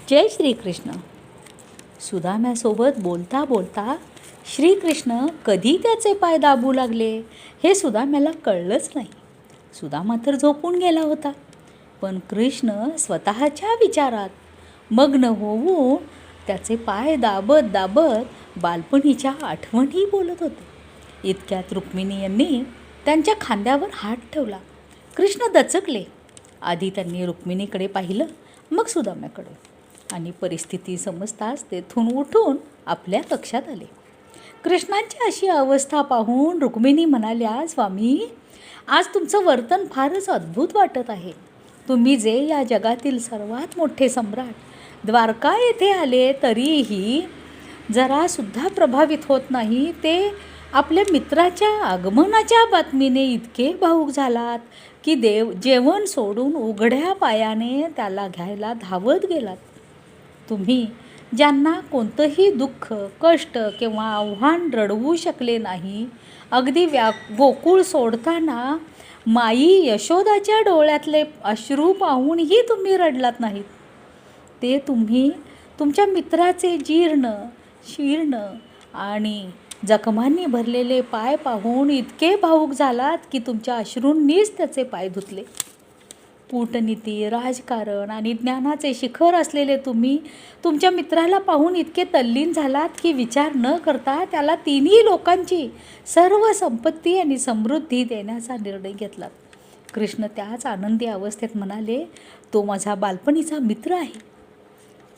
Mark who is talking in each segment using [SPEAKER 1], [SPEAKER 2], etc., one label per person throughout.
[SPEAKER 1] जय श्रीकृष्ण. सुदाम्यासोबत बोलता बोलता श्रीकृष्ण कधी त्याचे पाय दाबू लागले हे सुदाम्याला कळलंच नाही. सुदामा तर झोपून गेला होता, पण कृष्ण स्वतःच्या विचारात मग्न होऊन त्याचे पाय दाबत दाबत बालपणीच्या आठवणी बोलत होते. इतक्यात रुक्मिणी यांनी त्यांच्या खांद्यावर हात ठेवला. कृष्ण दचकले. आधी त्यांनी रुक्मिणीकडे पाहिलं, मग सुदाम्याकडे, आणि परिस्थिती समजताच तेथून उठून आपल्या कक्षात आले. कृष्णांची अशी अवस्था पाहून रुक्मिणी म्हणाल्या, स्वामी, आज तुमचं वर्तन फारच अद्भुत वाटत आहे. तुम्ही जे या जगातील सर्वात मोठे सम्राट द्वारका येथे आले तरीही जरासुद्धा प्रभावित होत नाही. ते आपल्या मित्राच्या आगमनाच्या बातमीने इतके भावूक झालात की जेवण सोडून उघड्या पायाने त्याला घ्यायला धावत गेलात. तुम्ही ज्यांना कोणतंही दुःख, कष्ट किंवा आव्हान रडवू शकले नाही, अगदी गोकुळ सोडताना माई यशोदाच्या डोळ्यातले अश्रू पाहूनही तुम्ही रडलात नाहीत. ते तुम्ही तुमच्या मित्राचे जीर्ण शीर्ण आणि जखमांनी भरलेले पाय पाहून इतके भावूक झालात की तुमच्या अश्रूंनीच त्याचे पाय धुतले. कूटनीती, राजकारण आणि ज्ञानाचे शिखर असलेले तुम्ही तुमच्या मित्राला पाहून इतके तल्लीन झालात की विचार न करता त्याला तिन्ही लोकांची सर्व संपत्ती आणि समृद्धी देण्याचा निर्णय घेतलात. कृष्ण त्याच आनंदी अवस्थेत म्हणाले, तो माझा बालपणीचा मित्र आहे.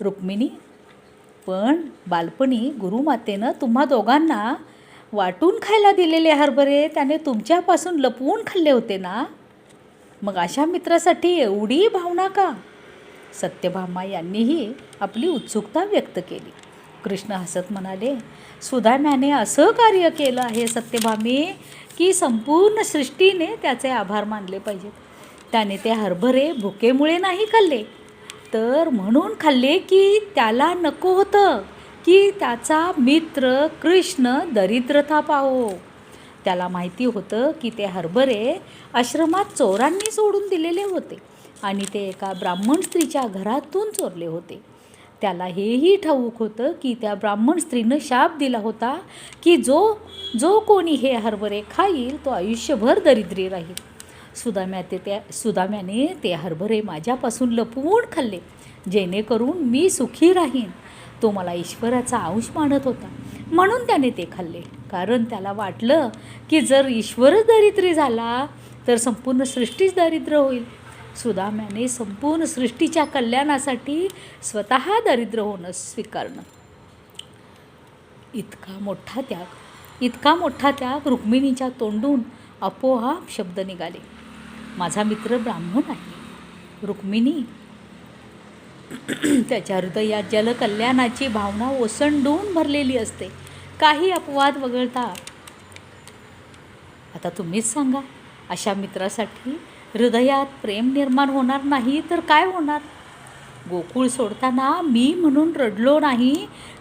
[SPEAKER 1] रुक्मिणी, पण बालपणी गुरुमातेनं तुम्हा दोघांना वाटून खायला दिलेले हरभरे त्याने तुमच्यापासून लपवून खाल्ले होते ना? मग अशा मित्रासाठी एवढी भावना का? सत्यभामा यांनीही आपली उत्सुकता व्यक्त केली. कृष्ण हसत म्हणाले, सुदाम्याने असं कार्य केलं आहे सत्यभामे की संपूर्ण सृष्टीने त्याचे आभार मानले पाहिजेत. त्याने ते हरभरे भुकेमुळे नाही खाल्ले, तर म्हणून खाल्ले की त्याला नको होतं की त्याचा मित्र कृष्ण दरिद्रता पाहो. त्याला माहिती होतं की ते हरभरे आश्रमात चोरांनी सोडून दिलेले होते आणि ते एका ब्राह्मण स्त्रीच्या घरातून चोरले होते. त्याला हेही ठाऊक होतं की त्या ब्राह्मण स्त्रीनं शाप दिला होता की जो कोणी हे हरभरे खाईल तो आयुष्यभर दरिद्री राहील. सुदाम्याने ते हरभरे माझ्यापासून लपवून खाल्ले, जेणेकरून मी सुखी राहीन. तो मला ईश्वराचा अंश मानत होता, म्हणून त्याने ते खाल्ले. कारण त्याला वाटलं की जर ईश्वरच दरिद्री झाला तर संपूर्ण सृष्टीच दरिद्र होईल. सुदाम्याने संपूर्ण सृष्टीच्या कल्याणासाठी स्वतः दरिद्र होणं स्वीकारणं. इतका मोठा त्याग रुक्मिणीच्या तोंडून आपोआप शब्द निघाले. माझा मित्र ब्राह्मण आहे. रुक्मिणी, त्याच्या हृदयात जलकल्याणाची भावना ओसंडून भरलेली असते, काही अपवाद वगळता. आता तुम्हीच सांगा, अशा मित्रासाठी हृदयात प्रेम निर्माण होणार नाही तर काय होणार? गोकुळ सोडताना मी म्हणून रडलो नाही,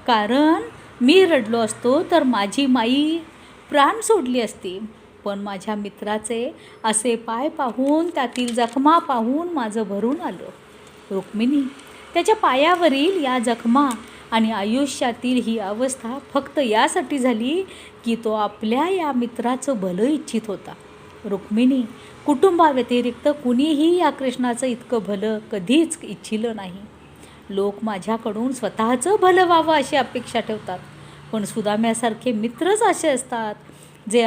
[SPEAKER 1] कारण मी रडलो असतो तर माझी माई प्राण सोडली असती. पण माझ्या मित्राचे असे पाय पाहून, त्यातील जखमा पाहून माझं भरून आलं. रुक्मिणी, त्याच्या पायावरील या जखमा आणि आयुष्यातील ही अवस्था फक्त यासाठी झाली की तो आपल्या या मित्राचं भलं इच्छित होता. रुक्मिणी, कुटुंबाव्यतिरिक्त कुणीही या कृष्णाचं इतकं भलं कधीच इच्छिलं नाही. लोक माझ्याकडून स्वतःचं भलं व्हावं अशी अपेक्षा ठेवतात, पण सुदाम्यासारखे मित्रच असे असतात जे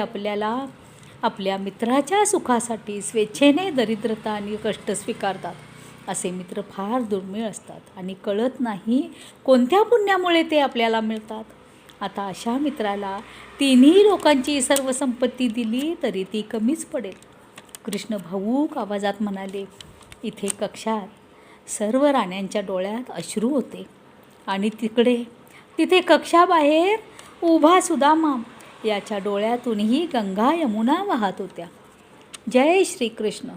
[SPEAKER 1] आपल्या मित्राच्या सुखासाठी स्वेच्छेने दरिद्रता आणि कष्ट स्वीकारतात. असे मित्र फार दुर्मिळ असतात आणि कळत नाही कोणत्या पुण्यामुळे ते आपल्याला मिळतात. आता अशा मित्राला तिन्ही लोकांची सर्व संपत्ती दिली तरी ती कमीच पडेल. कृष्ण भावूक आवाजात म्हणाले. इथे कक्षात सर्व राण्यांच्या डोळ्यात अश्रू होते आणि तिथे कक्षाबाहेर उभा सुदामा, याच्या डोळ्यातूनही गंगा यमुना वाहत होत्या. जय श्रीकृष्ण.